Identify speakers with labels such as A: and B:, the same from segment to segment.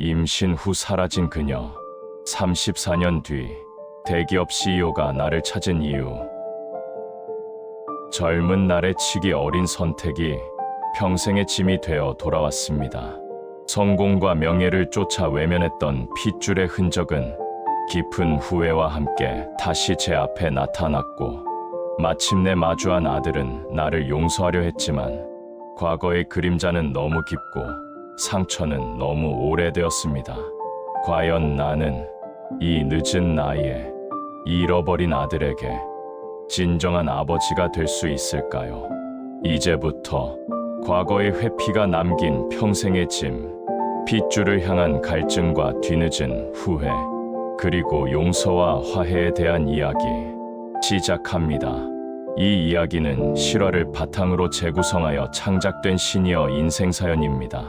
A: 임신 후 사라진 그녀. 34년 뒤 대기업 CEO가 나를 찾은 이유. 젊은 날의 치기 어린 선택이 평생의 짐이 되어 돌아왔습니다. 성공과 명예를 쫓아 외면했던 핏줄의 흔적은 깊은 후회와 함께 다시 제 앞에 나타났고, 마침내 마주한 아들은 나를 용서하려 했지만 과거의 그림자는 너무 깊고 상처는 너무 오래되었습니다. 과연 나는 이 늦은 나이에 잃어버린 아들에게 진정한 아버지가 될 수 있을까요? 이제부터 과거의 회피가 남긴 평생의 짐, 핏줄을 향한 갈증과 뒤늦은 후회, 그리고 용서와 화해에 대한 이야기 시작합니다. 이 이야기는 실화를 바탕으로 재구성하여 창작된 시니어 인생 사연입니다.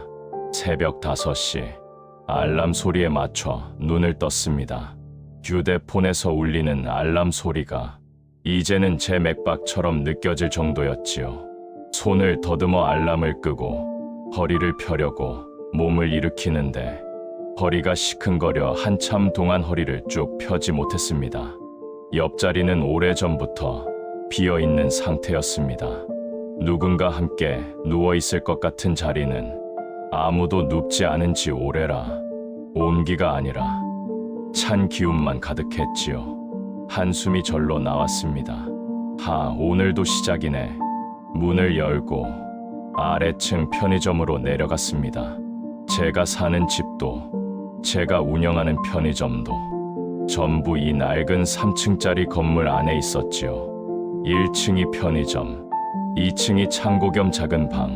A: 새벽 5시, 알람 소리에 맞춰 눈을 떴습니다. 휴대폰에서 울리는 알람 소리가 이제는 제 맥박처럼 느껴질 정도였지요. 손을 더듬어 알람을 끄고 허리를 펴려고 몸을 일으키는데 허리가 시큰거려 한참 동안 허리를 쭉 펴지 못했습니다. 옆자리는 오래전부터 비어있는 상태였습니다. 누군가 함께 누워있을 것 같은 자리는 아무도 눕지 않은 지 오래라 온기가 아니라 찬 기운만 가득했지요. 한숨이 절로 나왔습니다. 오늘도 시작이네. 문을 열고 아래층 편의점으로 내려갔습니다. 제가 사는 집도 제가 운영하는 편의점도 전부 이 낡은 3층짜리 건물 안에 있었지요. 1층이 편의점, 2층이 창고 겸 작은 방,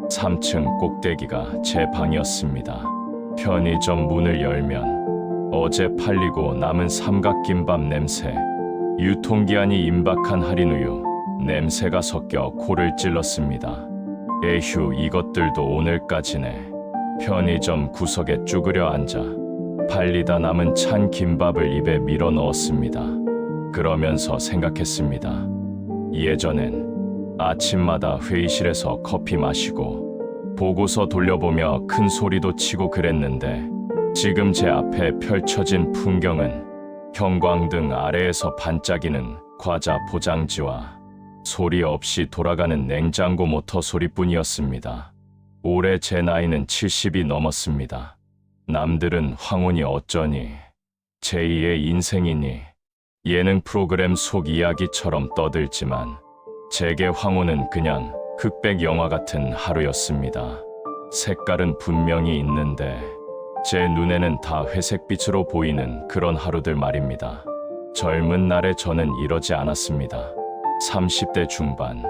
A: 3층 꼭대기가 제 방이었습니다. 편의점 문을 열면 어제 팔리고 남은 삼각김밥 냄새, 유통기한이 임박한 할인우유 냄새가 섞여 코를 찔렀습니다. 에휴, 이것들도 오늘까지네. 편의점 구석에 쭈그려 앉아 팔리다 남은 찬 김밥을 입에 밀어 넣었습니다. 그러면서 생각했습니다. 예전엔 아침마다 회의실에서 커피 마시고 보고서 돌려보며 큰 소리도 치고 그랬는데, 지금 제 앞에 펼쳐진 풍경은 형광등 아래에서 반짝이는 과자 포장지와 소리 없이 돌아가는 냉장고 모터 소리뿐이었습니다. 올해 제 나이는 70이 넘었습니다. 남들은 황혼이 어쩌니, 제2의 인생이니 예능 프로그램 속 이야기처럼 떠들지만 제게 황혼은 그냥 흑백 영화 같은 하루였습니다. 색깔은 분명히 있는데 제 눈에는 다 회색빛으로 보이는 그런 하루들 말입니다. 젊은 날의 저는 이러지 않았습니다. 30대 중반,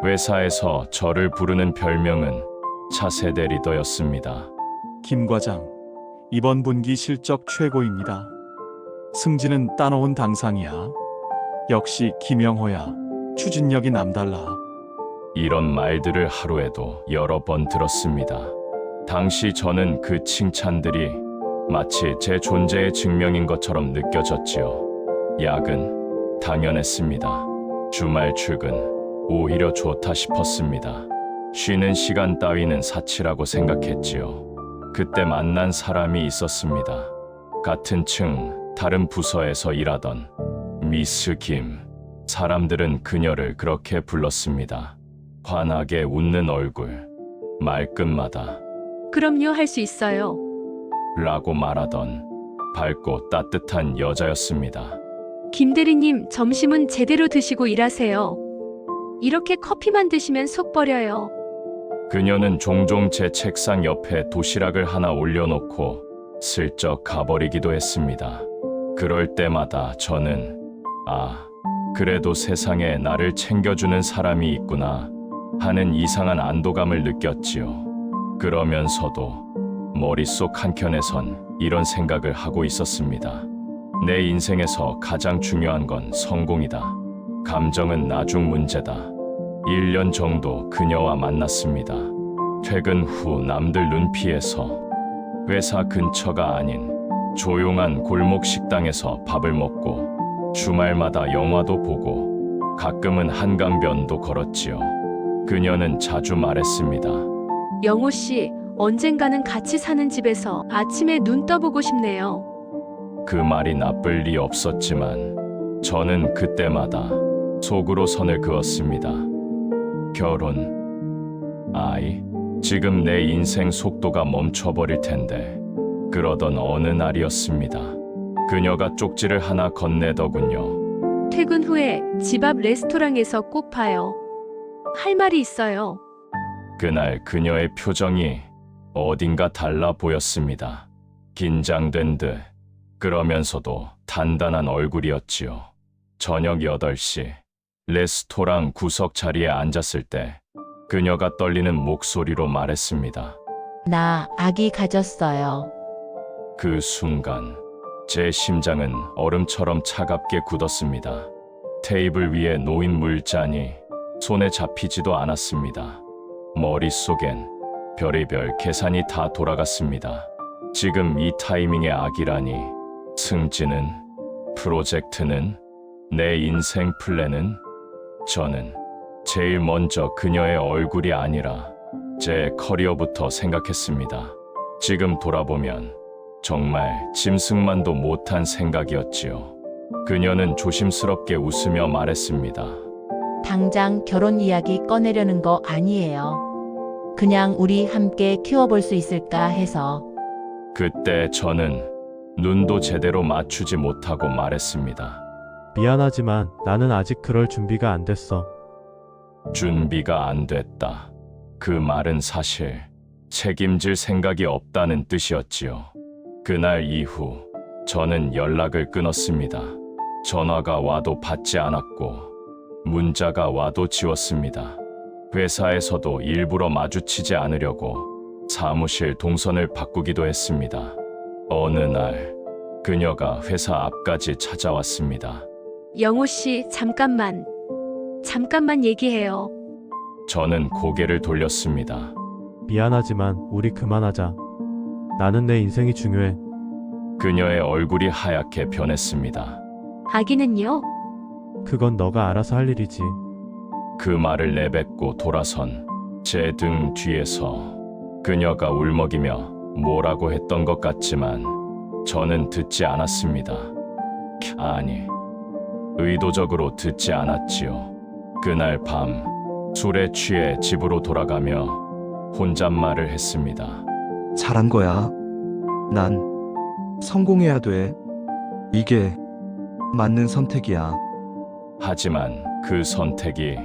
A: 회사에서 저를 부르는 별명은 차세대 리더였습니다.
B: 김 과장, 이번 분기 실적 최고입니다. 승진은 따놓은 당상이야. 역시 김영호야, 추진력이 남달라.
A: 이런 말들을 하루에도 여러 번 들었습니다. 당시 저는 그 칭찬들이 마치 제 존재의 증명인 것처럼 느껴졌지요. 야근 당연했습니다. 주말 출근 오히려 좋다 싶었습니다. 쉬는 시간 따위는 사치라고 생각했지요. 그때 만난 사람이 있었습니다. 같은 층 다른 부서에서 일하던 미스 김. 사람들은 그녀를 그렇게 불렀습니다. 환하게 웃는 얼굴, 말끝마다
C: 그럼요, 할 수 있어요.
A: 라고 말하던 밝고 따뜻한 여자였습니다.
C: 김 대리님, 점심은 제대로 드시고 일하세요. 이렇게 커피만 드시면 속 버려요.
A: 그녀는 종종 제 책상 옆에 도시락을 하나 올려놓고 슬쩍 가버리기도 했습니다. 그럴 때마다 저는 그래도 세상에 나를 챙겨주는 사람이 있구나 하는 이상한 안도감을 느꼈지요. 그러면서도 머릿속 한켠에선 이런 생각을 하고 있었습니다. 내 인생에서 가장 중요한 건 성공이다. 감정은 나중 문제다. 1년 정도 그녀와 만났습니다. 퇴근 후 남들 눈 피해서 회사 근처가 아닌 조용한 골목 식당에서 밥을 먹고 주말마다 영화도 보고 가끔은 한강변도 걸었지요. 그녀는 자주 말했습니다.
C: 영호 씨, 언젠가는 같이 사는 집에서 아침에 눈 떠보고 싶네요.
A: 그 말이 나쁠 리 없었지만 저는 그때마다 속으로 선을 그었습니다. 결혼, 아이, 지금 내 인생 속도가 멈춰버릴 텐데 그러던 어느 날이었습니다. 그녀가 쪽지를 하나 건네더군요.
C: 퇴근 후에 집 앞 레스토랑에서 꼭 봐요. 할 말이 있어요.
A: 그날 그녀의 표정이 어딘가 달라 보였습니다. 긴장된 듯 그러면서도 단단한 얼굴이었지요. 저녁 8시 레스토랑 구석 자리에 앉았을 때 그녀가 떨리는 목소리로 말했습니다.
D: 나 아기 가졌어요.
A: 그 순간 제 심장은 얼음처럼 차갑게 굳었습니다. 테이블 위에 놓인 물잔이 손에 잡히지도 않았습니다. 머릿속엔 별의별 계산이 다 돌아갔습니다. 지금 이 타이밍에 아기라니, 승진은, 프로젝트는, 내 인생 플랜은. 저는 제일 먼저 그녀의 얼굴이 아니라 제 커리어부터 생각했습니다. 지금 돌아보면 정말 짐승만도 못한 생각이었지요. 그녀는 조심스럽게 웃으며 말했습니다.
D: 당장 결혼 이야기 꺼내려는 거 아니에요. 그냥 우리 함께 키워볼 수 있을까 해서.
A: 그때 저는 눈도 제대로 맞추지 못하고 말했습니다.
E: 미안하지만 나는 아직 그럴 준비가 안 됐어.
A: 준비가 안 됐다. 그 말은 사실 책임질 생각이 없다는 뜻이었지요. 그날 이후 저는 연락을 끊었습니다. 전화가 와도 받지 않았고 문자가 와도 지웠습니다. 회사에서도 일부러 마주치지 않으려고 사무실 동선을 바꾸기도 했습니다. 어느 날 그녀가 회사 앞까지 찾아왔습니다.
C: 영호 씨, 잠깐만 얘기해요.
A: 저는 고개를 돌렸습니다.
E: 미안하지만 우리 그만하자. 나는 내 인생이 중요해.
A: 그녀의 얼굴이 하얗게 변했습니다.
C: 아기는요?
E: 그건 너가 알아서 할 일이지.
A: 그 말을 내뱉고 돌아선 제 등 뒤에서 그녀가 울먹이며 뭐라고 했던 것 같지만 저는 듣지 않았습니다. 아니, 의도적으로 듣지 않았지요. 그날 밤 술에 취해 집으로 돌아가며 혼잣말을 했습니다.
F: 잘한 거야. 난 성공해야 돼. 이게 맞는 선택이야.
A: 하지만 그 선택이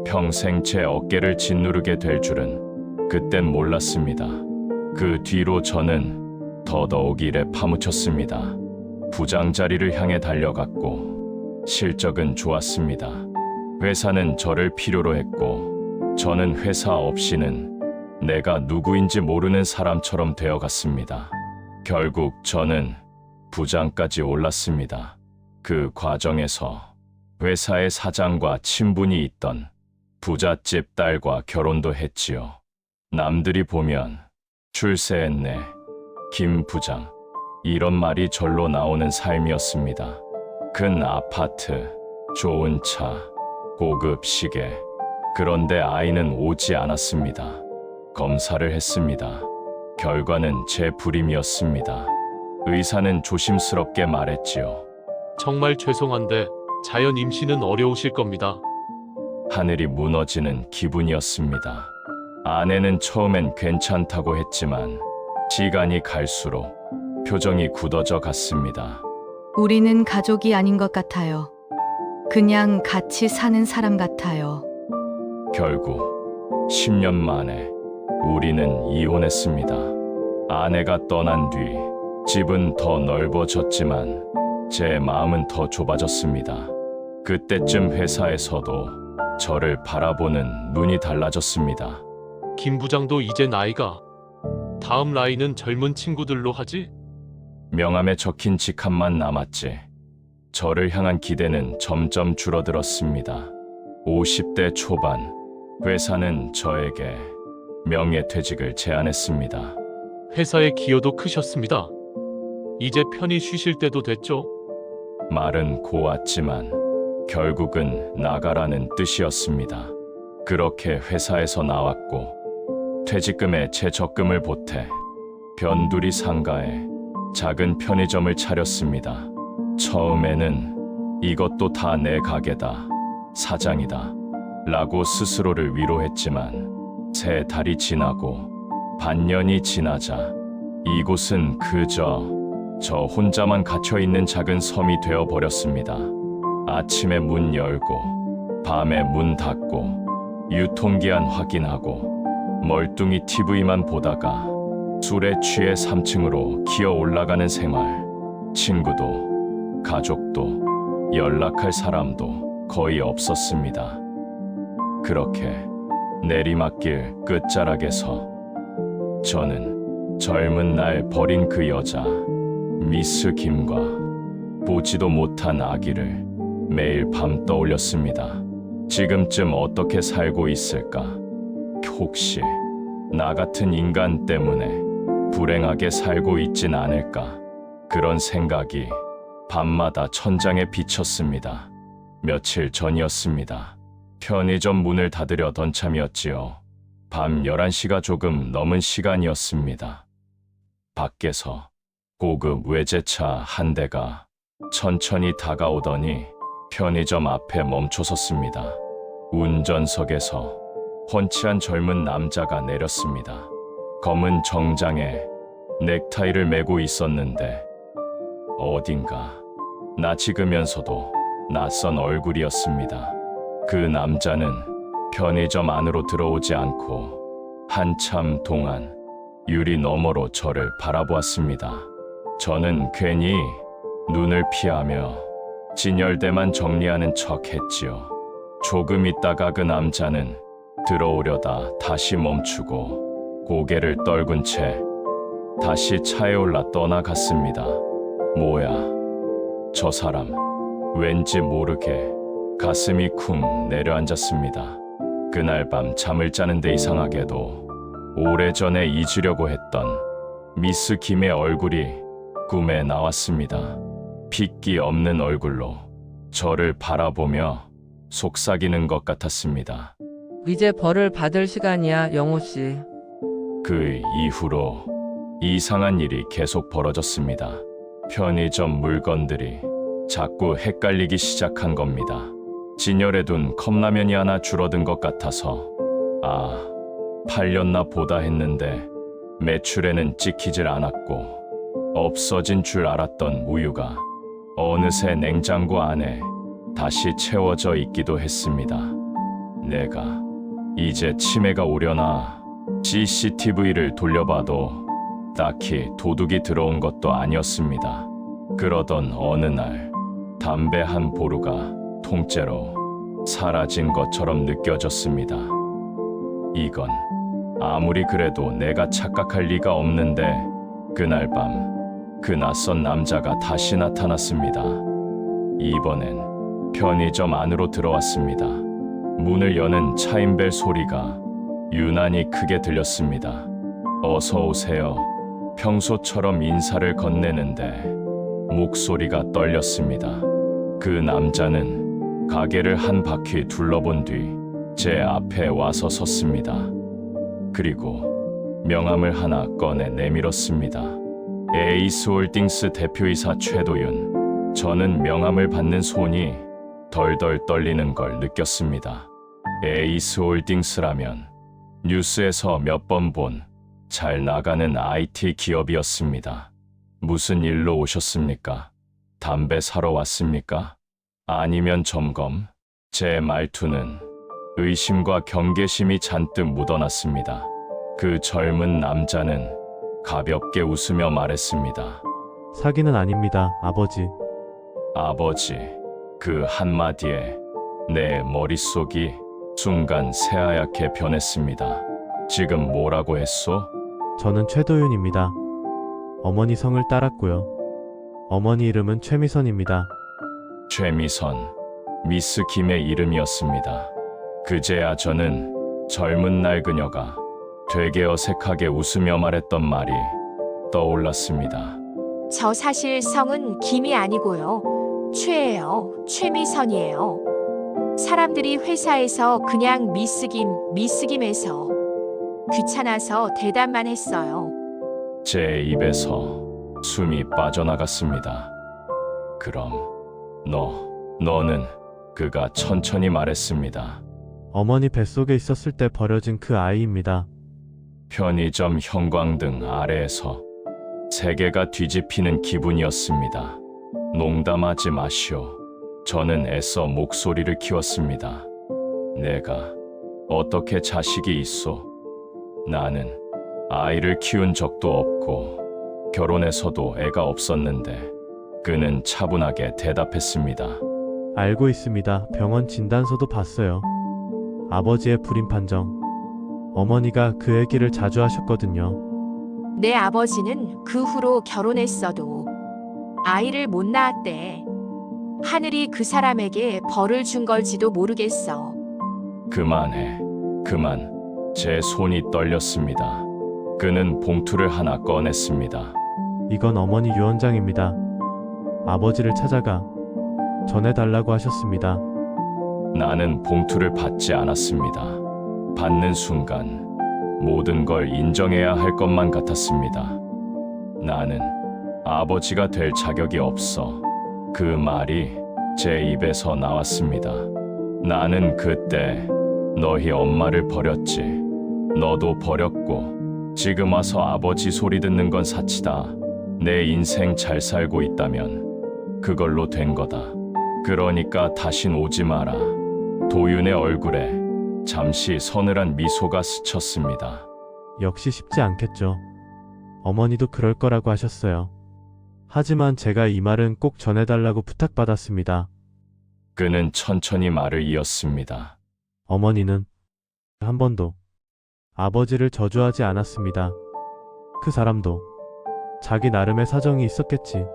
A: 평생 제 어깨를 짓누르게 될 줄은 그땐 몰랐습니다. 그 뒤로 저는 더더욱 일에 파묻혔습니다. 부장 자리를 향해 달려갔고 실적은 좋았습니다. 회사는 저를 필요로 했고 저는 회사 없이는 내가 누구인지 모르는 사람처럼 되어갔습니다. 결국 저는 부장까지 올랐습니다. 그 과정에서 회사의 사장과 친분이 있던 부잣집 딸과 결혼도 했지요. 남들이 보면 출세했네, 김 부장, 이런 말이 절로 나오는 삶이었습니다. 큰 아파트, 좋은 차, 고급 시계. 그런데 아이는 오지 않았습니다. 검사를 했습니다. 결과는 제 불임이었습니다. 의사는 조심스럽게 말했지요.
G: 정말 죄송한데 자연 임신은 어려우실 겁니다.
A: 하늘이 무너지는 기분이었습니다. 아내는 처음엔 괜찮다고 했지만 시간이 갈수록 표정이 굳어져 갔습니다.
H: 우리는 가족이 아닌 것 같아요. 그냥 같이 사는 사람 같아요.
A: 결국 10년 만에 우리는 이혼했습니다. 아내가 떠난 뒤 집은 더 넓어졌지만 제 마음은 더 좁아졌습니다. 그때쯤 회사에서도 저를 바라보는 눈이 달라졌습니다.
G: 김 부장도 이제 나이가 다음 라인은 젊은 친구들로 하지?
A: 명함에 적힌 직함만 남았지. 저를 향한 기대는 점점 줄어들었습니다. 50대 초반, 회사는 저에게 명예퇴직을 제안했습니다.
G: 회사의 기여도 크셨습니다. 이제 편히 쉬실 때도 됐죠?
A: 말은 고왔지만 결국은 나가라는 뜻이었습니다. 그렇게 회사에서 나왔고 퇴직금에 제 적금을 보태 변두리 상가에 작은 편의점을 차렸습니다. 처음에는 이것도 다 내 가게다, 사장이다 라고 스스로를 위로했지만 3달이 지나고 반년이 지나자 이곳은 그저 저 혼자만 갇혀있는 작은 섬이 되어버렸습니다. 아침에 문 열고 밤에 문 닫고 유통기한 확인하고 멀뚱히 TV만 보다가 술에 취해 3층으로 기어 올라가는 생활. 친구도 가족도 연락할 사람도 거의 없었습니다. 그렇게 내리막길 끝자락에서 저는 젊은 날 버린 그 여자 미스 김과 보지도 못한 아기를 매일 밤 떠올렸습니다. 지금쯤 어떻게 살고 있을까? 혹시 나 같은 인간 때문에 불행하게 살고 있진 않을까? 그런 생각이 밤마다 천장에 비쳤습니다. 며칠 전이었습니다. 편의점 문을 닫으려던 참이었지요. 밤 11시가 조금 넘은 시간이었습니다. 밖에서 고급 외제차 한 대가 천천히 다가오더니 편의점 앞에 멈춰섰습니다. 운전석에서 훤치한 젊은 남자가 내렸습니다. 검은 정장에 넥타이를 메고 있었는데 어딘가 낯익으면서도 낯선 얼굴이었습니다. 그 남자는 편의점 안으로 들어오지 않고 한참 동안 유리 너머로 저를 바라보았습니다. 저는 괜히 눈을 피하며 진열대만 정리하는 척 했지요. 조금 있다가 그 남자는 들어오려다 다시 멈추고 고개를 떨군 채 다시 차에 올라 떠나갔습니다. 뭐야, 저 사람. 왠지 모르게 가슴이 쿵 내려앉았습니다. 그날 밤 잠을 자는데 이상하게도 오래전에 잊으려고 했던 미스 김의 얼굴이 꿈에 나왔습니다. 핏기 없는 얼굴로 저를 바라보며 속삭이는 것 같았습니다.
I: 이제 벌을 받을 시간이야, 영호 씨.
A: 그 이후로 이상한 일이 계속 벌어졌습니다. 편의점 물건들이 자꾸 헷갈리기 시작한 겁니다. 진열해 둔 컵라면이 하나 줄어든 것 같아서 팔렸나 보다 했는데 매출에는 찍히질 않았고 없어진 줄 알았던 우유가 어느새 냉장고 안에 다시 채워져 있기도 했습니다. 내가 이제 치매가 오려나 CCTV를 돌려봐도 딱히 도둑이 들어온 것도 아니었습니다. 그러던 어느 날 담배 한 보루가 통째로 사라진 것처럼 느껴졌습니다. 이건 아무리 그래도 내가 착각할 리가 없는데 그날 밤 그 낯선 남자가 다시 나타났습니다. 이번엔 편의점 안으로 들어왔습니다. 문을 여는 차인벨 소리가 유난히 크게 들렸습니다. 어서 오세요. 평소처럼 인사를 건네는데 목소리가 떨렸습니다. 그 남자는 가게를 한 바퀴 둘러본 뒤 제 앞에 와서 섰습니다. 그리고 명함을 하나 꺼내 내밀었습니다. 에이스홀딩스 대표이사 최도윤. 저는 명함을 받는 손이 덜덜 떨리는 걸 느꼈습니다. 에이스홀딩스라면 뉴스에서 몇 번 본 잘 나가는 IT 기업이었습니다. 무슨 일로 오셨습니까? 담배 사러 왔습니까? 아니면 점검? 제 말투는 의심과 경계심이 잔뜩 묻어났습니다. 그 젊은 남자는 가볍게 웃으며 말했습니다.
E: 사기는 아닙니다, 아버지.
A: 아버지. 그 한마디에 내 머릿속이 순간 새하얗게 변했습니다. 지금 뭐라고 했소?
E: 저는 최도윤입니다. 어머니 성을 따랐고요. 어머니 이름은 최미선입니다.
A: 최미선, 미스 김의 이름이었습니다. 그제야 저는 젊은 날 그녀가 되게 어색하게 웃으며 말했던 말이 떠올랐습니다.
J: 저 사실 성은 김이 아니고요. 최예요. 최미선이에요. 사람들이 회사에서 그냥 미스김, 미스김해서 귀찮아서 대답만 했어요.
A: 제 입에서 숨이 빠져나갔습니다. 그럼 너는 그가 천천히 말했습니다.
E: 어머니 뱃속에 있었을 때 버려진 그 아이입니다.
A: 편의점 형광등 아래에서 세계가 뒤집히는 기분이었습니다. 농담하지 마시오. 저는 애써 목소리를 키웠습니다. 내가 어떻게 자식이 있소? 나는 아이를 키운 적도 없고 결혼해서도 애가 없었는데 그는 차분하게 대답했습니다.
E: 알고 있습니다. 병원 진단서도 봤어요. 아버지의 불임 판정. 어머니가 그 얘기를 자주 하셨거든요.
J: 내 아버지는 그 후로 결혼했어도 아이를 못 낳았대. 하늘이 그 사람에게 벌을 준 걸지도 모르겠어.
A: 그만해. 그만. 제 손이 떨렸습니다. 그는 봉투를 하나 꺼냈습니다.
E: 이건 어머니 유언장입니다. 아버지를 찾아가 전해달라고 하셨습니다.
A: 나는 봉투를 받지 않았습니다. 받는 순간 모든 걸 인정해야 할 것만 같았습니다. 나는 아버지가 될 자격이 없어. 그 말이 제 입에서 나왔습니다. 나는 그때 너희 엄마를 버렸지. 너도 버렸고 지금 와서 아버지 소리 듣는 건 사치다. 내 인생 잘 살고 있다면 그걸로 된 거다. 그러니까 다신 오지 마라. 도윤의 얼굴에 잠시 서늘한 미소가 스쳤습니다.
E: 역시 쉽지 않겠죠. 어머니도 그럴 거라고 하셨어요. 하지만 제가 이 말은 꼭 전해달라고 부탁받았습니다.
A: 그는 천천히 말을 이었습니다.
E: 어머니는 한 번도 아버지를 저주하지 않았습니다. 그 사람도 자기 나름의 사정이 있었겠지.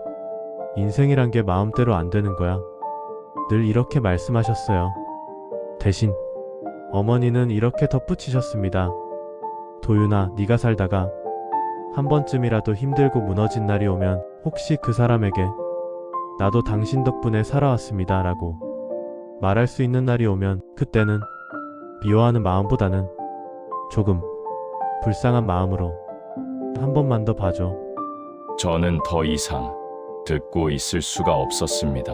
E: 인생이란 게 마음대로 안 되는 거야. 늘 이렇게 말씀하셨어요. 대신 어머니는 이렇게 덧붙이셨습니다. 도윤아, 네가 살다가 한 번쯤이라도 힘들고 무너진 날이 오면 혹시 그 사람에게 나도 당신 덕분에 살아왔습니다 라고 말할 수 있는 날이 오면 그때는 미워하는 마음보다는 조금 불쌍한 마음으로 한 번만 더 봐줘.
A: 저는 더 이상 듣고 있을 수가 없었습니다.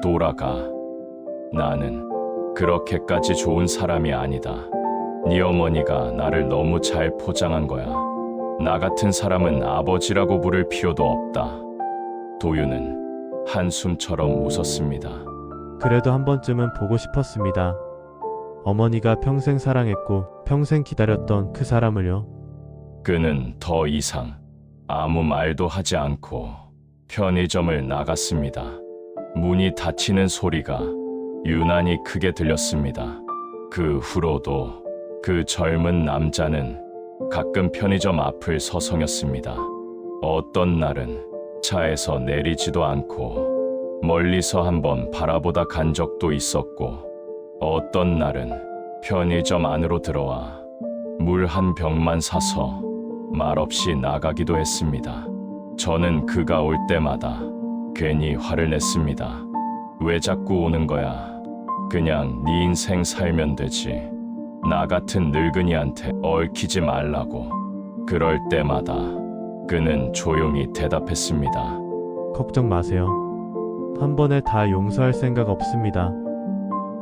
A: 돌아가. 나는 그렇게까지 좋은 사람이 아니다. 네 어머니가 나를 너무 잘 포장한 거야. 나 같은 사람은 아버지라고 부를 필요도 없다. 도윤은 한숨처럼 웃었습니다.
E: 그래도 한 번쯤은 보고 싶었습니다. 어머니가 평생 사랑했고 평생 기다렸던 그 사람을요.
A: 그는 더 이상 아무 말도 하지 않고 편의점을 나갔습니다. 문이 닫히는 소리가 유난히 크게 들렸습니다. 그 후로도 그 젊은 남자는 가끔 편의점 앞을 서성였습니다. 어떤 날은 차에서 내리지도 않고 멀리서 한번 바라보다 간 적도 있었고, 어떤 날은 편의점 안으로 들어와 물 한 병만 사서 말없이 나가기도 했습니다. 저는 그가 올 때마다 괜히 화를 냈습니다. 왜 자꾸 오는 거야? 그냥 네 인생 살면 되지. 나 같은 늙은이한테 얽히지 말라고. 그럴 때마다 그는 조용히 대답했습니다.
E: 걱정 마세요. 한 번에 다 용서할 생각 없습니다.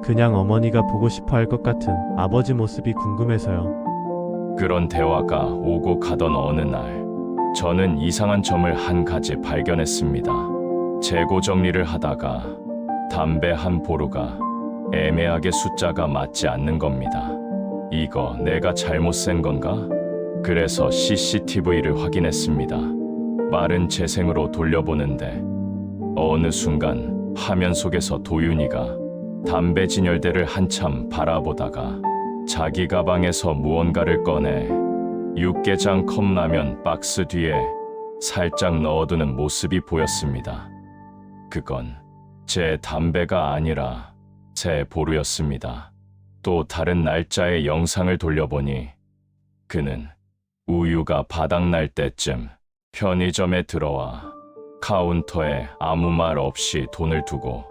E: 그냥 어머니가 보고 싶어 할 것 같은 아버지 모습이 궁금해서요.
A: 그런 대화가 오고 가던 어느 날, 저는 이상한 점을 한 가지 발견했습니다. 재고 정리를 하다가 담배 한 보루가 애매하게 숫자가 맞지 않는 겁니다. 이거 내가 잘못 센 건가? 그래서 CCTV를 확인했습니다. 빠른 재생으로 돌려보는데 어느 순간 화면 속에서 도윤이가 담배 진열대를 한참 바라보다가 자기 가방에서 무언가를 꺼내 육개장 컵라면 박스 뒤에 살짝 넣어두는 모습이 보였습니다. 그건 제 담배가 아니라 새 보루였습니다. 또 다른 날짜의 영상을 돌려보니 그는 우유가 바닥날 때쯤 편의점에 들어와 카운터에 아무 말 없이 돈을 두고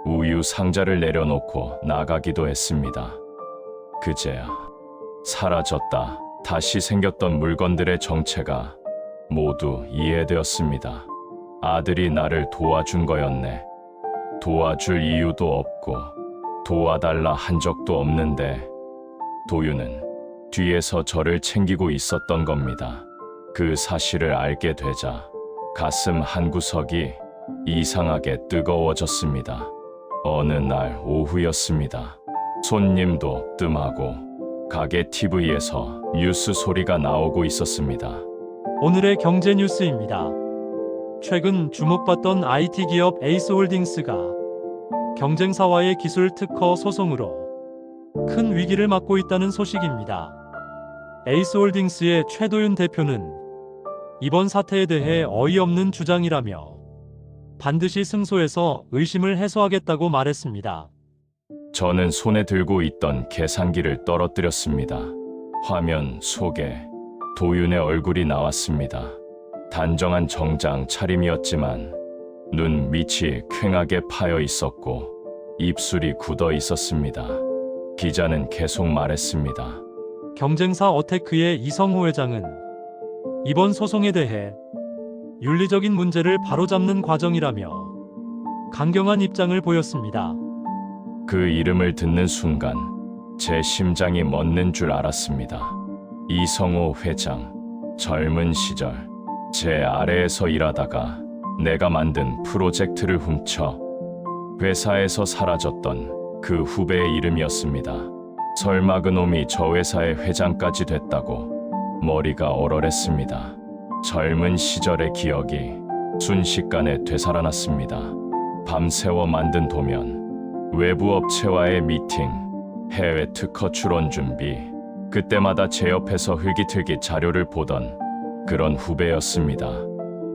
A: 우유 상자를 내려놓고 나가기도 했습니다. 그제야 사라졌다. 다시 생겼던 물건들의 정체가 모두 이해되었습니다. 아들이 나를 도와준 거였네. 도와줄 이유도 없고 도와달라 한 적도 없는데 도윤은 뒤에서 저를 챙기고 있었던 겁니다. 그 사실을 알게 되자 가슴 한구석이 이상하게 뜨거워졌습니다. 어느 날 오후였습니다. 손님도 뜸하고 가게 TV에서 뉴스 소리가 나오고 있었습니다.
K: 오늘의 경제 뉴스입니다. 최근 주목받던 IT 기업 에이스홀딩스가 경쟁사와의 기술 특허 소송으로 큰 위기를 맞고 있다는 소식입니다. 에이스홀딩스의 최도윤 대표는 이번 사태에 대해 어이없는 주장이라며 반드시 승소해서 의심을 해소하겠다고 말했습니다.
A: 저는 손에 들고 있던 계산기를 떨어뜨렸습니다. 화면 속에 도윤의 얼굴이 나왔습니다. 단정한 정장 차림이었지만 눈 밑이 퀭하게 파여 있었고 입술이 굳어 있었습니다. 기자는 계속 말했습니다.
K: 경쟁사 어테크의 이성호 회장은 이번 소송에 대해 윤리적인 문제를 바로잡는 과정이라며 강경한 입장을 보였습니다.
A: 그 이름을 듣는 순간 제 심장이 멎는 줄 알았습니다. 이성호 회장, 젊은 시절 제 아래에서 일하다가 내가 만든 프로젝트를 훔쳐 회사에서 사라졌던 그 후배의 이름이었습니다. 설마 그놈이 저 회사의 회장까지 됐다고 머리가 얼얼했습니다. 젊은 시절의 기억이 순식간에 되살아났습니다. 밤새워 만든 도면, 외부 업체와의 미팅, 해외 특허 출원 준비, 그때마다 제 옆에서 흘깃흘깃 자료를 보던 그런 후배였습니다.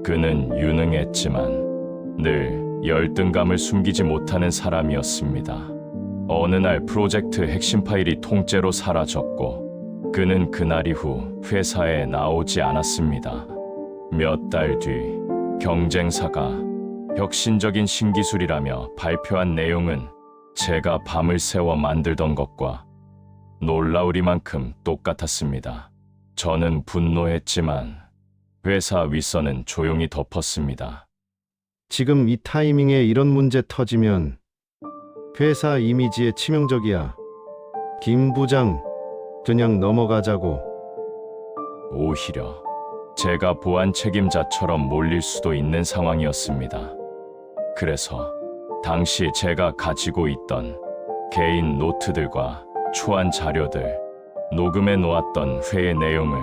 A: 그는 유능했지만 늘 열등감을 숨기지 못하는 사람이었습니다. 어느 날 프로젝트 핵심 파일이 통째로 사라졌고 그는 그날 이후 회사에 나오지 않았습니다. 몇 달 뒤 경쟁사가 혁신적인 신기술이라며 발표한 내용은 제가 밤을 새워 만들던 것과 놀라우리만큼 똑같았습니다. 저는 분노했지만 회사 윗선은 조용히 덮었습니다.
L: 지금 이 타이밍에 이런 문제 터지면 회사 이미지에 치명적이야. 김 부장, 그냥 넘어가자고.
A: 오히려 제가 보안 책임자처럼 몰릴 수도 있는 상황이었습니다. 그래서 당시 제가 가지고 있던 개인 노트들과 초안 자료들, 녹음해 놓았던 회의 내용을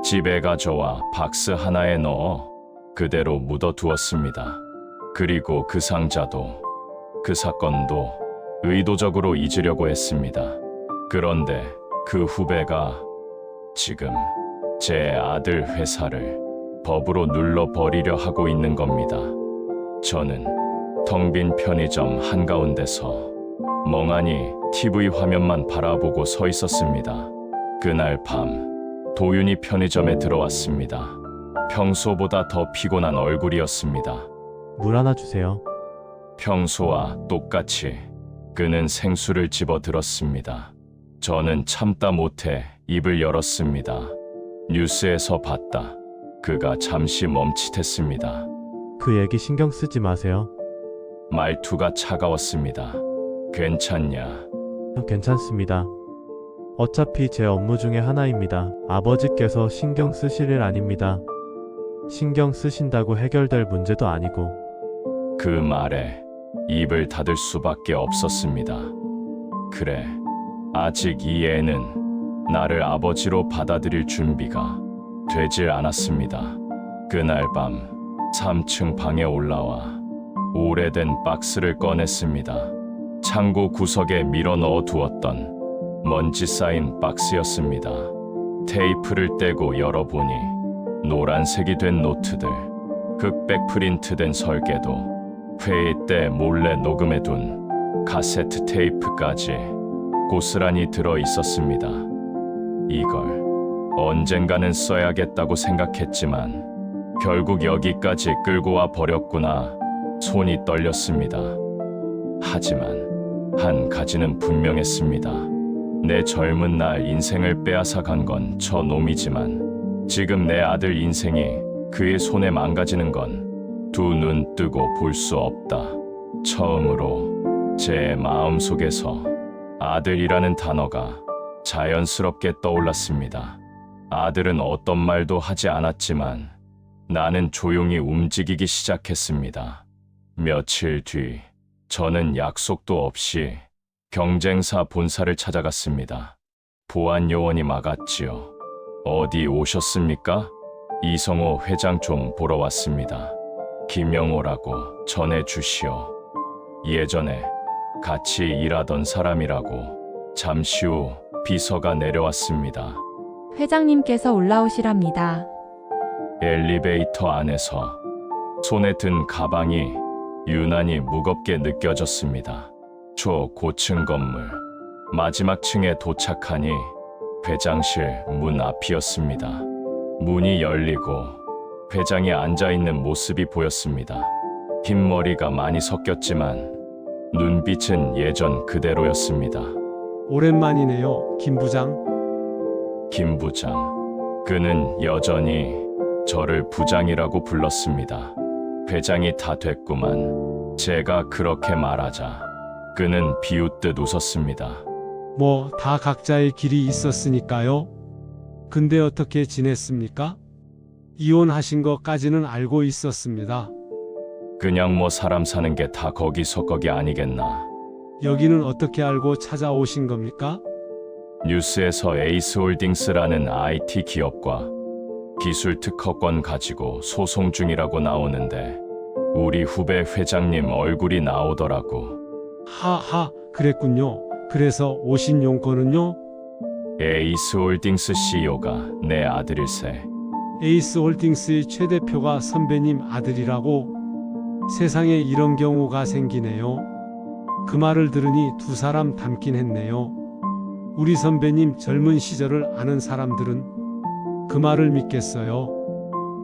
A: 집에 가져와 박스 하나에 넣어 그대로 묻어두었습니다. 그리고 그 상자도, 그 사건도 의도적으로 잊으려고 했습니다. 그런데 그 후배가 지금 제 아들 회사를 법으로 눌러버리려 하고 있는 겁니다. 저는 텅 빈 편의점 한가운데서 멍하니 TV 화면만 바라보고 서 있었습니다. 그날 밤 도윤이 편의점에 들어왔습니다. 평소보다 더 피곤한 얼굴이었습니다.
E: 물 하나 주세요.
A: 평소와 똑같이 그는 생수를 집어 들었습니다. 저는 참다 못해 입을 열었습니다. 뉴스에서 봤다. 그가 잠시 멈칫했습니다.
E: 그 얘기 신경 쓰지 마세요.
A: 말투가 차가웠습니다. 괜찮냐?
E: 괜찮습니다. 어차피 제 업무 중에 하나입니다. 아버지께서 신경 쓰실 일 아닙니다. 신경 쓰신다고 해결될 문제도 아니고.
A: 그 말에 입을 닫을 수밖에 없었습니다. 그래, 아직 이 애는 나를 아버지로 받아들일 준비가 되질 않았습니다. 그날 밤 3층 방에 올라와 오래된 박스를 꺼냈습니다. 창고 구석에 밀어 넣어 두었던 먼지 쌓인 박스였습니다. 테이프를 떼고 열어보니 노란색이 된 노트들, 흑백 프린트된 설계도, 회의 때 몰래 녹음해둔 카세트 테이프까지 고스란히 들어 있었습니다. 이걸 언젠가는 써야겠다고 생각했지만 결국 여기까지 끌고 와 버렸구나. 손이 떨렸습니다. 하지만 한 가지는 분명했습니다. 내 젊은 날 인생을 빼앗아 간 건 저 놈이지만 지금 내 아들 인생이 그의 손에 망가지는 건 두 눈 뜨고 볼 수 없다. 처음으로 제 마음속에서 아들이라는 단어가 자연스럽게 떠올랐습니다. 아들은 어떤 말도 하지 않았지만 나는 조용히 움직이기 시작했습니다. 며칠 뒤 저는 약속도 없이 경쟁사 본사를 찾아갔습니다. 보안 요원이 막았지요. 어디 오셨습니까? 이성호 회장 좀 보러 왔습니다. 김영호라고 전해 주시오. 예전에 같이 일하던 사람이라고. 잠시 후 비서가 내려왔습니다.
D: 회장님께서 올라오시랍니다.
A: 엘리베이터 안에서 손에 든 가방이 유난히 무겁게 느껴졌습니다. 초고층 건물 마지막 층에 도착하니 회장실 문 앞이었습니다. 문이 열리고 회장이 앉아있는 모습이 보였습니다. 흰머리가 많이 섞였지만 눈빛은 예전 그대로였습니다.
M: 오랜만이네요, 김 부장.
A: 김 부장. 그는 여전히 저를 부장이라고 불렀습니다. 회장이 다 됐구만. 제가 그렇게 말하자 그는 비웃듯 웃었습니다.
M: 뭐 다 각자의 길이 있었으니까요. 근데 어떻게 지냈습니까? 이혼하신 것까지는 알고 있었습니다.
A: 그냥 뭐 사람 사는 게 다 거기서 거기 아니겠나.
M: 여기는 어떻게 알고 찾아오신 겁니까?
A: 뉴스에서 에이스홀딩스라는 IT 기업과 기술 특허권 가지고 소송 중이라고 나오는데 우리 후배 회장님 얼굴이 나오더라고.
M: 하하, 그랬군요. 그래서 오신 용건은요?
A: 에이스홀딩스 CEO가 내 아들일세.
M: 에이스홀딩스의 최 대표가 선배님 아들이라고? 세상에 이런 경우가 생기네요. 그 말을 들으니 두 사람 닮긴 했네요. 우리 선배님 젊은 시절을 아는 사람들은 그 말을 믿겠어요.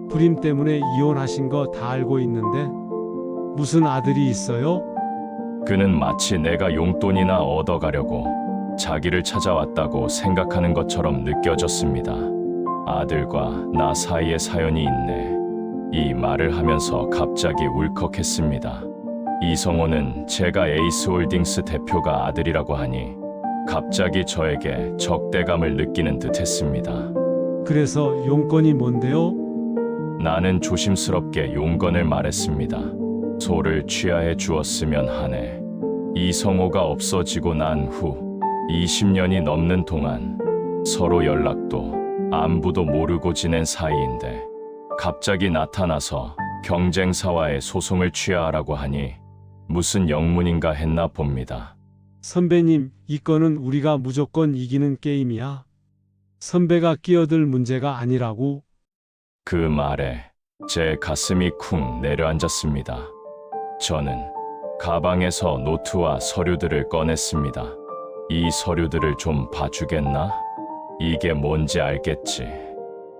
M: 불임 때문에 이혼하신 거 다 알고 있는데 무슨 아들이 있어요?
A: 그는 마치 내가 용돈이나 얻어가려고 자기를 찾아왔다고 생각하는 것처럼 느껴졌습니다. 아들과 나 사이에 사연이 있네. 이 말을 하면서 갑자기 울컥했습니다. 이성호는 제가 에이스홀딩스 대표가 아들이라고 하니 갑자기 저에게 적대감을 느끼는 듯 했습니다.
M: 그래서 용건이 뭔데요?
A: 나는 조심스럽게 용건을 말했습니다. 소를 취하해 주었으면 하네. 이성호가 없어지고 난 후 20년이 넘는 동안 서로 연락도 안부도 모르고 지낸 사이인데 갑자기 나타나서 경쟁사와의 소송을 취하하라고 하니 무슨 영문인가 했나 봅니다.
M: 선배님, 이 건은 우리가 무조건 이기는 게임이야. 선배가 끼어들 문제가 아니라고.
A: 그 말에 제 가슴이 쿵 내려앉았습니다. 저는 가방에서 노트와 서류들을 꺼냈습니다. 이 서류들을 좀 봐주겠나? 이게 뭔지 알겠지.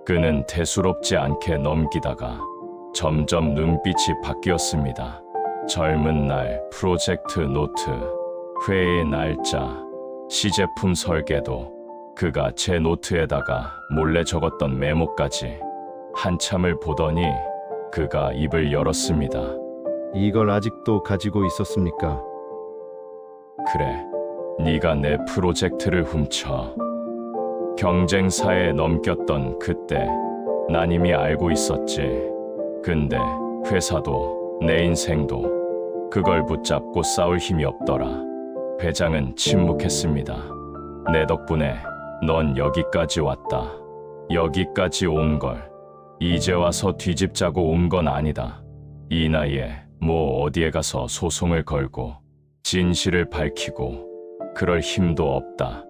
A: 그는 대수롭지 않게 넘기다가 점점 눈빛이 바뀌었습니다. 젊은 날 프로젝트 노트, 회의 날짜, 시제품 설계도 그가 제 노트에다가 몰래 적었던 메모까지 한참을 보더니 그가 입을 열었습니다.
L: 이걸 아직도 가지고 있었습니까?
A: 그래, 네가 내 프로젝트를 훔쳐 경쟁사에 넘겼던 그때 난 이미 알고 있었지. 근데 회사도 내 인생도 그걸 붙잡고 싸울 힘이 없더라. 회장은 침묵했습니다. 내 덕분에 넌 여기까지 왔다. 여기까지 온 걸 이제 와서 뒤집자고 온 건 아니다. 이 나이에 뭐 어디에 가서 소송을 걸고 진실을 밝히고 그럴 힘도 없다.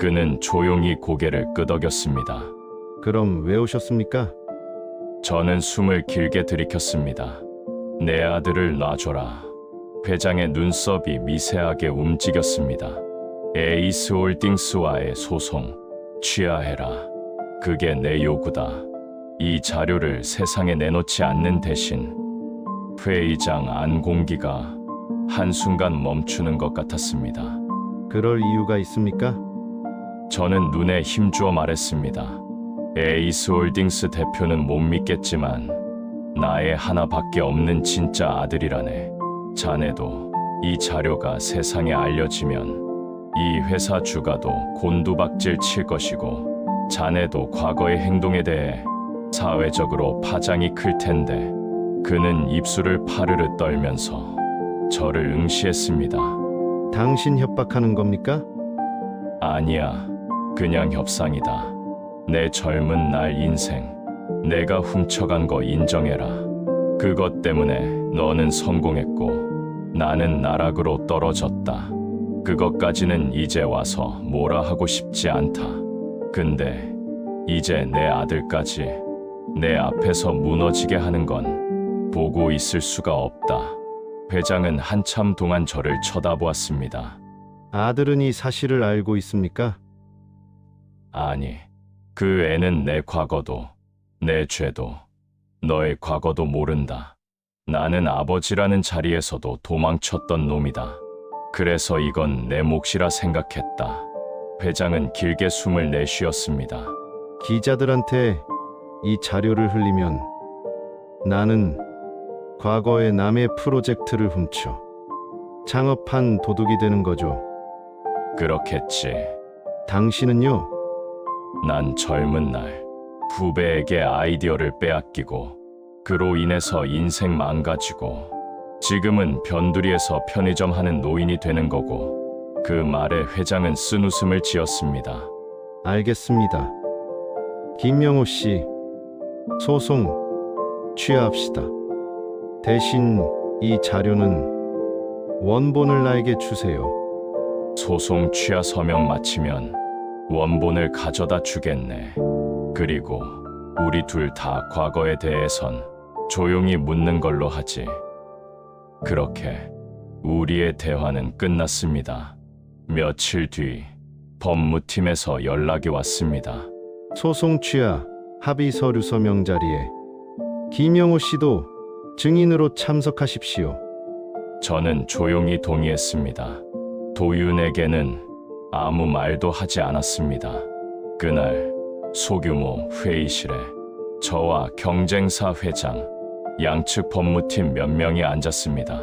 A: 그는 조용히 고개를 끄덕였습니다.
L: 그럼 왜 오셨습니까?
A: 저는 숨을 길게 들이켰습니다. 내 아들을 놔줘라. 회장의 눈썹이 미세하게 움직였습니다. 에이스홀딩스와의 소송 취하해라. 그게 내 요구다. 이 자료를 세상에 내놓지 않는 대신 회의장 안공기가 한순간 멈추는 것 같았습니다.
L: 그럴 이유가 있습니까?
A: 저는 눈에 힘주어 말했습니다. 에이스홀딩스 대표는 못 믿겠지만 나의 하나밖에 없는 진짜 아들이라네. 자네도 이 자료가 세상에 알려지면 이 회사 주가도 곤두박질 칠 것이고 자네도 과거의 행동에 대해 사회적으로 파장이 클 텐데. 그는 입술을 파르르 떨면서 저를 응시했습니다.
L: 당신 협박하는 겁니까?
A: 아니야, 그냥 협상이다. 내 젊은 날 인생, 내가 훔쳐간 거 인정해라. 그것 때문에 너는 성공했고 나는 나락으로 떨어졌다. 그것까지는 이제 와서 뭐라 하고 싶지 않다. 근데 이제 내 아들까지 내 앞에서 무너지게 하는 건 보고 있을 수가 없다. 회장은 한참 동안 저를 쳐다보았습니다.
L: 아들은 이 사실을 알고 있습니까?
A: 아니, 그 애는 내 과거도, 내 죄도, 너의 과거도 모른다. 나는 아버지라는 자리에서도 도망쳤던 놈이다. 그래서 이건 내 몫이라 생각했다. 회장은 길게 숨을 내쉬었습니다.
L: 기자들한테 이 자료를 흘리면 나는 과거의 남의 프로젝트를 훔쳐 창업한 도둑이 되는 거죠.
A: 그렇겠지.
L: 당신은요?
A: 난 젊은 날 후배에게 아이디어를 빼앗기고 그로 인해서 인생 망가지고 지금은 변두리에서 편의점 하는 노인이 되는 거고. 그 말에 회장은 쓴웃음을 지었습니다.
L: 알겠습니다. 김명호 씨, 소송 취하합시다. 대신 이 자료는 원본을 나에게 주세요.
A: 소송 취하 서명 마치면 원본을 가져다 주겠네. 그리고 우리 둘 다 과거에 대해선 조용히 묻는 걸로 하지. 그렇게 우리의 대화는 끝났습니다. 며칠 뒤 법무팀에서 연락이 왔습니다.
L: 소송 취하 합의 서류 서명 자리에 김영호 씨도 증인으로 참석하십시오.
A: 저는 조용히 동의했습니다. 도윤에게는 아무 말도 하지 않았습니다. 그날 소규모 회의실에 저와 경쟁사 회장, 양측 법무팀 몇 명이 앉았습니다.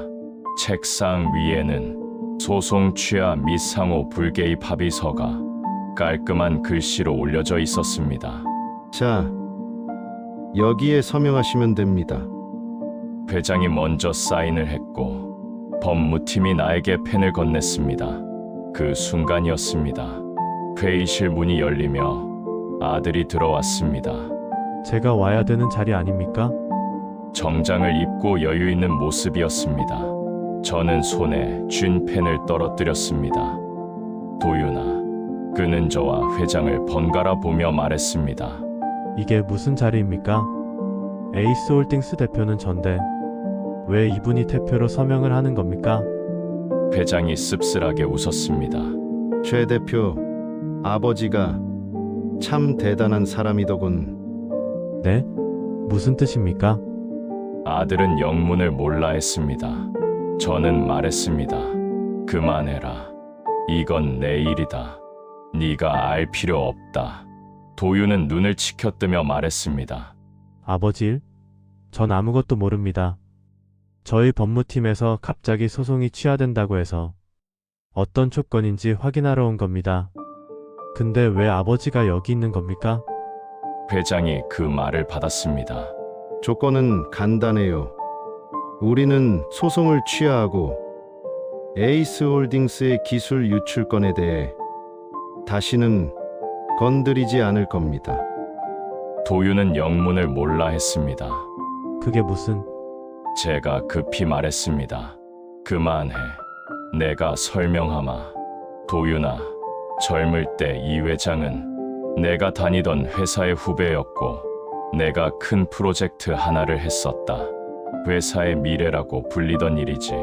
A: 책상 위에는 소송 취하 및 상호 불개입 합의서가 깔끔한 글씨로 올려져 있었습니다.
L: 자, 여기에 서명하시면 됩니다.
A: 회장이 먼저 사인을 했고 법무팀이 나에게 펜을 건넸습니다. 그 순간이었습니다. 회의실 문이 열리며 아들이 들어왔습니다.
E: 제가 와야 되는 자리 아닙니까?
A: 정장을 입고 여유 있는 모습이었습니다. 저는 손에 쥔 펜을 떨어뜨렸습니다. 도윤아, 그는 저와 회장을 번갈아 보며 말했습니다.
E: 이게 무슨 자리입니까? 에이스홀딩스 대표는 전데 왜 이분이 대표로 서명을 하는 겁니까?
A: 회장이 씁쓸하게 웃었습니다.
L: 최 대표, 아버지가 참 대단한 사람이더군.
E: 네? 무슨 뜻입니까?
A: 아들은 영문을 몰라 했습니다. 저는 말했습니다. 그만해라. 이건 내 일이다. 네가 알 필요 없다. 도윤은 눈을 치켜뜨며 말했습니다.
E: 아버지 일? 전 아무것도 모릅니다. 저희 법무팀에서 갑자기 소송이 취하된다고 해서 어떤 조건인지 확인하러 온 겁니다. 근데 왜 아버지가 여기 있는 겁니까?
A: 회장이 그 말을 받았습니다.
L: 조건은 간단해요. 우리는 소송을 취하하고 에이스홀딩스의 기술 유출건에 대해 다시는 건드리지 않을 겁니다.
A: 도윤은 영문을 몰라 했습니다.
E: 그게 무슨...
A: 제가 급히 말했습니다. 그만해. 내가 설명하마. 도윤아, 젊을 때 이 회장은 내가 다니던 회사의 후배였고 내가 큰 프로젝트 하나를 했었다. 회사의 미래라고 불리던 일이지.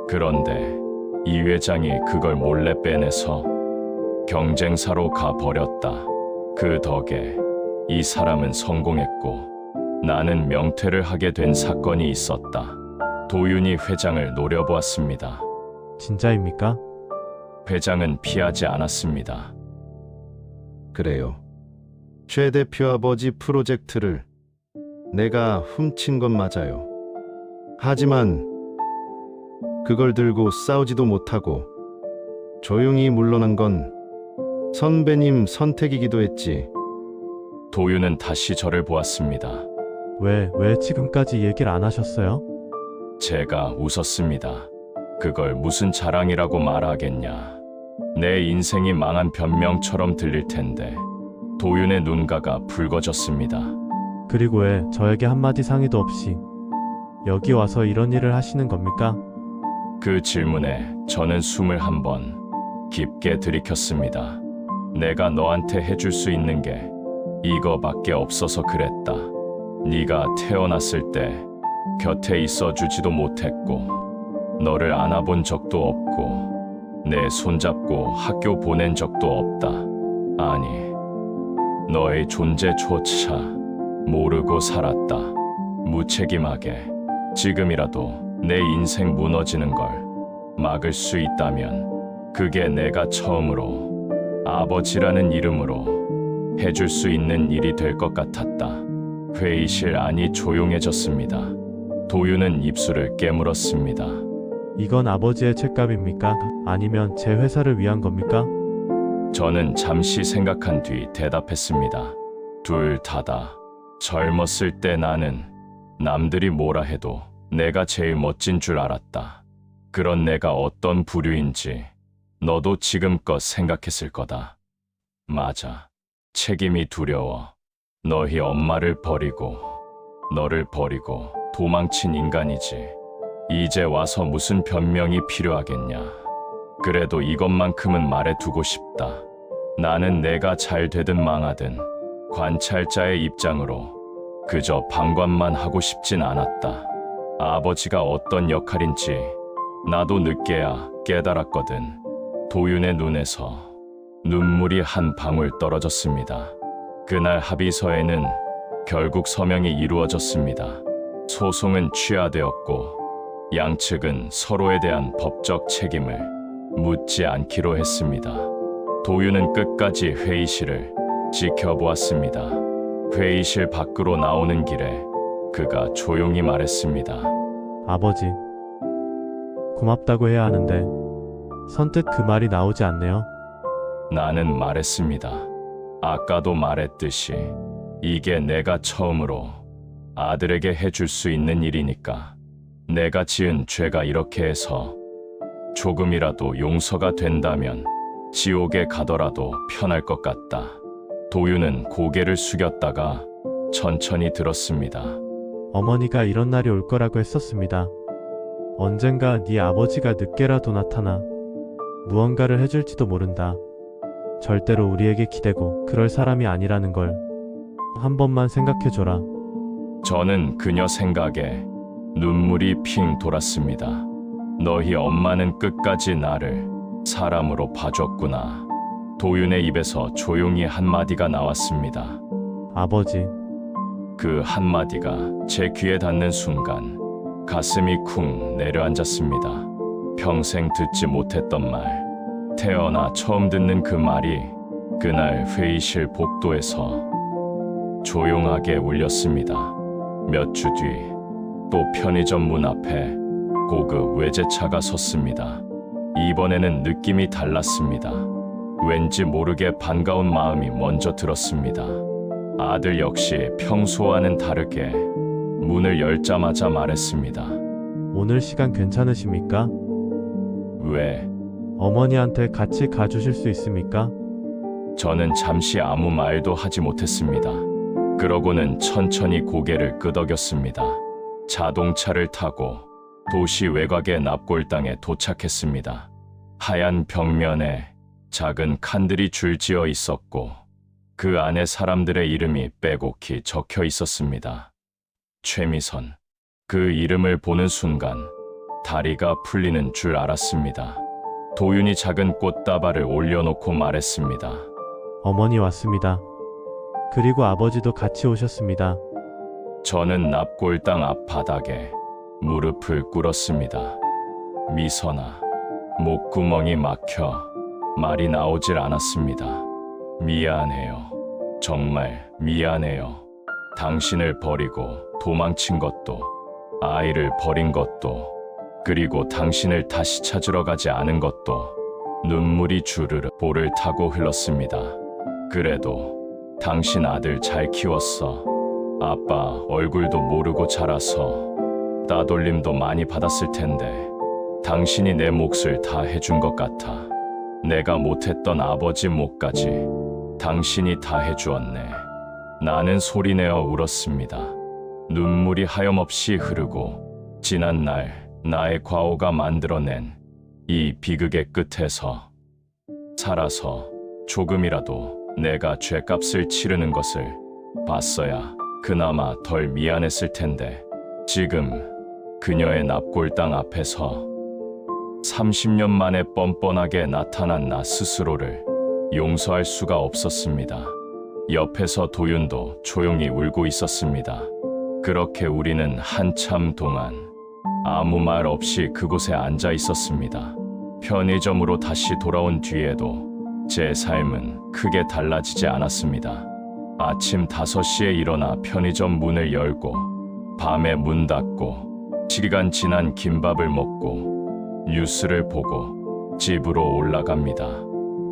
A: 그런데 이 회장이 그걸 몰래 빼내서 경쟁사로 가버렸다. 그 덕에 이 사람은 성공했고 나는 명퇴를 하게 된 사건이 있었다. 도윤이 회장을 노려보았습니다.
E: 진짜입니까?
A: 회장은 피하지 않았습니다.
L: 그래요. 최 대표 아버지 프로젝트를 내가 훔친 건 맞아요. 하지만 그걸 들고 싸우지도 못하고 조용히 물러난 건 선배님 선택이기도 했지.
A: 도윤은 다시 저를 보았습니다.
E: 왜 지금까지 얘기를 안 하셨어요?
A: 제가 웃었습니다. 그걸 무슨 자랑이라고 말하겠냐. 내 인생이 망한 변명처럼 들릴 텐데. 도윤의 눈가가 붉어졌습니다.
E: 그리고 왜 저에게 한마디 상의도 없이 여기 와서 이런 일을 하시는 겁니까?
A: 그 질문에 저는 숨을 한번 깊게 들이켰습니다. 내가 너한테 해줄 수 있는 게 이거밖에 없어서 그랬다. 네가 태어났을 때 곁에 있어주지도 못했고 너를 안아본 적도 없고 내 손잡고 학교 보낸 적도 없다. 아니, 너의 존재조차 모르고 살았다. 무책임하게 지금이라도 내 인생 무너지는 걸 막을 수 있다면 그게 내가 처음으로 아버지라는 이름으로 해줄 수 있는 일이 될 것 같았다. 회의실 안이 조용해졌습니다. 도윤은 입술을 깨물었습니다.
E: 이건 아버지의 책감입니까? 아니면 제 회사를 위한 겁니까?
A: 저는 잠시 생각한 뒤 대답했습니다. 둘 다다. 젊었을 때 나는 남들이 뭐라 해도 내가 제일 멋진 줄 알았다. 그런 내가 어떤 부류인지 너도 지금껏 생각했을 거다. 맞아. 책임이 두려워. 너희 엄마를 버리고 너를 버리고 도망친 인간이지. 이제 와서 무슨 변명이 필요하겠냐. 그래도 이것만큼은 말해두고 싶다. 나는 내가 잘 되든 망하든 관찰자의 입장으로 그저 방관만 하고 싶진 않았다. 아버지가 어떤 역할인지 나도 늦게야 깨달았거든. 도윤의 눈에서 눈물이 한 방울 떨어졌습니다. 그날 합의서에는 결국 서명이 이루어졌습니다. 소송은 취하되었고 양측은 서로에 대한 법적 책임을 묻지 않기로 했습니다. 도윤은 끝까지 회의실을 지켜보았습니다. 회의실 밖으로 나오는 길에 그가 조용히 말했습니다.
E: 아버지, 고맙다고 해야 하는데 선뜻 그 말이 나오지 않네요.
A: 나는 말했습니다. 아까도 말했듯이 이게 내가 처음으로 아들에게 해줄 수 있는 일이니까. 내가 지은 죄가 이렇게 해서 조금이라도 용서가 된다면 지옥에 가더라도 편할 것 같다. 도윤은 고개를 숙였다가 천천히 들었습니다.
E: 어머니가 이런 날이 올 거라고 했었습니다. 언젠가 네 아버지가 늦게라도 나타나 무언가를 해줄지도 모른다. 절대로 우리에게 기대고 그럴 사람이 아니라는 걸 한 번만 생각해줘라.
A: 저는 그녀 생각에 눈물이 핑 돌았습니다. 너희 엄마는 끝까지 나를 사람으로 봐줬구나. 도윤의 입에서 조용히 한마디가 나왔습니다.
E: 아버지.
A: 그 한마디가 제 귀에 닿는 순간 가슴이 쿵 내려앉았습니다. 평생 듣지 못했던 말, 태어나 처음 듣는 그 말이 그날 회의실 복도에서 조용하게 울렸습니다. 몇 주 뒤 또 편의점 문 앞에 고급 외제차가 섰습니다. 이번에는 느낌이 달랐습니다. 왠지 모르게 반가운 마음이 먼저 들었습니다. 아들 역시 평소와는 다르게 문을 열자마자 말했습니다.
E: 오늘 시간 괜찮으십니까?
A: 왜?
E: 어머니한테 같이 가주실 수 있습니까?
A: 저는 잠시 아무 말도 하지 못했습니다. 그러고는 천천히 고개를 끄덕였습니다. 자동차를 타고 도시 외곽의 납골당에 도착했습니다. 하얀 벽면에 작은 칸들이 줄지어 있었고 그 안에 사람들의 이름이 빼곡히 적혀 있었습니다. 최미선. 그 이름을 보는 순간 다리가 풀리는 줄 알았습니다. 도윤이 작은 꽃다발을 올려놓고 말했습니다.
E: 어머니 왔습니다. 그리고 아버지도 같이 오셨습니다.
A: 저는 납골당 앞바닥에 무릎을 꿇었습니다. 미선아, 목구멍이 막혀 말이 나오질 않았습니다. 미안해요. 정말 미안해요. 당신을 버리고 도망친 것도, 아이를 버린 것도, 그리고 당신을 다시 찾으러 가지 않은 것도 눈물이 주르르 볼을 타고 흘렀습니다. 그래도 당신 아들 잘 키웠어. 아빠 얼굴도 모르고 자라서 따돌림도 많이 받았을 텐데 당신이 내 몫을 다 해준 것 같아. 내가 못했던 아버지 몫까지 당신이 다 해주었네. 나는 소리내어 울었습니다. 눈물이 하염없이 흐르고 지난 날 나의 과오가 만들어낸 이 비극의 끝에서 살아서 조금이라도 내가 죄값을 치르는 것을 봤어야 그나마 덜 미안했을 텐데 지금 그녀의 납골당 앞에서 30년 만에 뻔뻔하게 나타난 나 스스로를 용서할 수가 없었습니다. 옆에서 도윤도 조용히 울고 있었습니다. 그렇게 우리는 한참 동안 아무 말 없이 그곳에 앉아 있었습니다. 편의점으로 다시 돌아온 뒤에도 제 삶은 크게 달라지지 않았습니다. 아침 5시에 일어나 편의점 문을 열고 밤에 문 닫고 시간 지난 김밥을 먹고 뉴스를 보고 집으로 올라갑니다.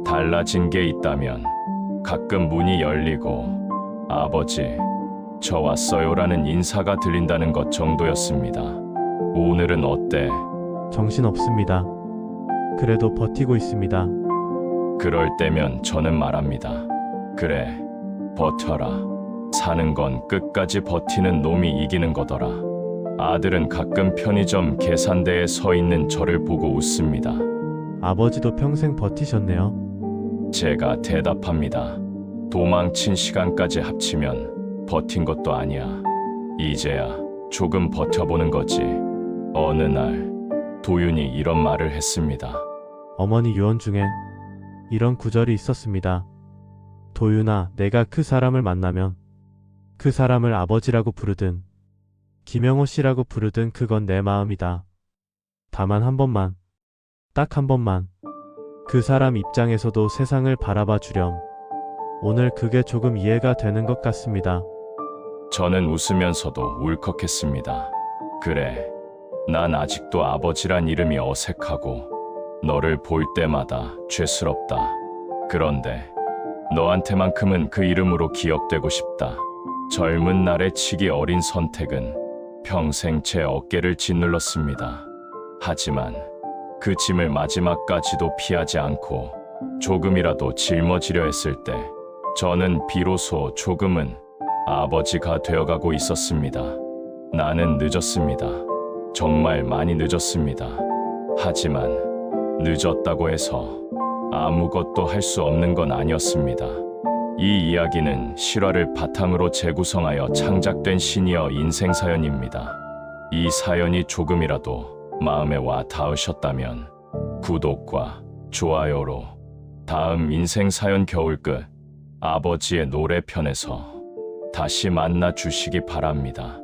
A: 달라진 게 있다면 가끔 문이 열리고 아버지, 저 왔어요라는 인사가 들린다는 것 정도였습니다. 오늘은 어때?
E: 정신없습니다. 그래도 버티고 있습니다.
A: 그럴 때면 저는 말합니다. 그래, 버텨라. 사는 건 끝까지 버티는 놈이 이기는 거더라. 아들은 가끔 편의점 계산대에 서 있는 저를 보고 웃습니다.
E: 아버지도 평생 버티셨네요.
A: 제가 대답합니다. 도망친 시간까지 합치면 버틴 것도 아니야. 이제야 조금 버텨보는 거지. 어느 날 도윤이 이런 말을 했습니다.
E: 어머니 유언 중에 이런 구절이 있었습니다. 도윤아, 내가 그 사람을 만나면 그 사람을 아버지라고 부르든 김영호 씨라고 부르든 그건 내 마음이다. 다만 한 번만, 딱 한 번만 그 사람 입장에서도 세상을 바라봐 주렴. 오늘 그게 조금 이해가 되는 것 같습니다.
A: 저는 웃으면서도 울컥했습니다. 그래, 난 아직도 아버지란 이름이 어색하고 너를 볼 때마다 죄스럽다. 그런데 너한테만큼은 그 이름으로 기억되고 싶다. 젊은 날의 치기 어린 선택은 평생 제 어깨를 짓눌렀습니다. 하지만 그 짐을 마지막까지도 피하지 않고 조금이라도 짊어지려 했을 때 저는 비로소 조금은 아버지가 되어가고 있었습니다. 나는 늦었습니다. 정말 많이 늦었습니다. 하지만 늦었다고 해서 아무것도 할 수 없는 건 아니었습니다. 이 이야기는 실화를 바탕으로 재구성하여 창작된 시니어 인생 사연입니다. 이 사연이 조금이라도 마음에 와 닿으셨다면 구독과 좋아요로 다음 인생 사연 겨울끝 아버지의 노래 편에서 다시 만나 주시기 바랍니다.